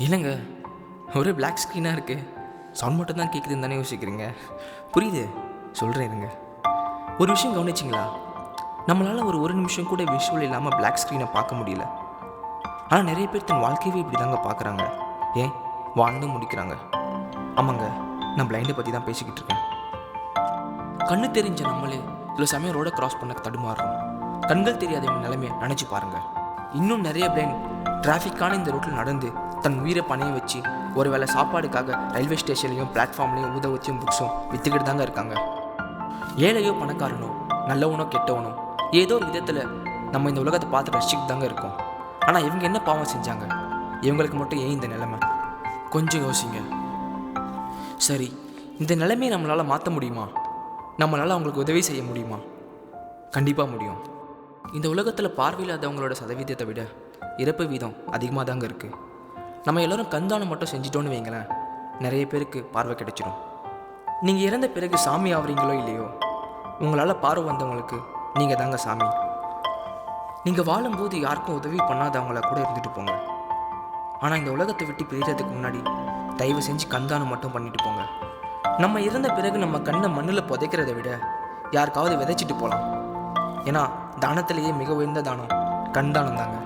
இல்லைங்க, ஒரே பிளாக் ஸ்க்ரீனாக இருக்குது, சவுண்ட் மட்டும் தான் கேட்குதுன்னு தானே யோசிக்கிறீங்க. புரியுது, சொல்கிறேன் இருங்க. ஒரு விஷயம் கவனிச்சிங்களா? நம்மளால் ஒரு நிமிஷம் கூட விஷுவல் இல்லாமல் பிளாக் ஸ்க்ரீனை பார்க்க முடியல. ஆனால் நிறைய பேர் தன் வாழ்க்கையவே இப்படி தாங்க பார்க்குறாங்க, ஏன் வாழ்ந்து முடிக்கிறாங்க. ஆமாங்க, நான் பிளைண்டை பற்றி தான் பேசிக்கிட்டு இருக்கேன். கண்ணு தெரிஞ்ச நம்மளே சில சமயம் ரோடை கிராஸ் பண்ண தடுமாறுறோம். கண்கள் தெரியாதவங்க நிலைமையை நினச்சி பாருங்கள். இன்னும் நிறைய பிளைண்ட் டிராஃபிக்கான இந்த ரோட்டில் நடந்து தன் உயிரை பணைய வச்சு ஒரு வேளை சாப்பாடுக்காக ரயில்வே ஸ்டேஷன்லையும் பிளாட்ஃபார்ம்லேயும் ஊதவச்சியும் புக்ஸும் விற்றுக்கிட்டு தாங்க இருக்காங்க. ஏழையோ பணக்காரனோ நல்லவனோ கெட்டவனோ ஏதோ ஒரு விதத்தில் நம்ம இந்த உலகத்தை பார்த்து ரசிச்சுட்டு தாங்க இருக்கோம். ஆனால் இவங்க என்ன பாவம் செஞ்சாங்க? இவங்களுக்கு மட்டும் ஏன் இந்த நிலைமை? கொஞ்சம் யோசிங்க. சரி, இந்த நிலைமையை நம்மளால் மாற்ற முடியுமா? நம்மளால் அவங்களுக்கு உதவி செய்ய முடியுமா? கண்டிப்பாக முடியும். இந்த உலகத்தில் பார்வையில்லாதவங்களோட சதவீதத்தை விட இறப்பு வீதம் அதிகமாக தாங்க இருக்குது. நம்ம எல்லோரும் கண்தானம் மட்டும் செஞ்சிட்டோன்னு வைங்களேன், நிறைய பேருக்கு பார்வை கிடைச்சிடும். நீங்கள் இறந்த பிறகு சாமி ஆகிறீங்களோ இல்லையோ, உங்களால் பார்வை வந்தவங்களுக்கு நீங்கள் தாங்க சாமி. நீங்கள் வாழும்போது யாருக்கும் உதவி பண்ணாதவங்கள கூட இருந்துட்டு போங்க. ஆனால் இந்த உலகத்தை விட்டு பிரிகிறதுக்கு முன்னாடி தயவு செஞ்சு கண்தானம் மட்டும் பண்ணிட்டு போங்க. நம்ம இறந்த பிறகு நம்ம கண்ணை மண்ணில் புதைக்கிறத விட யாருக்காவது விதைச்சிட்டு போகலாம். ஏன்னா தானத்திலேயே மிக உயர்ந்த தானம் கண்தானம் தாங்க.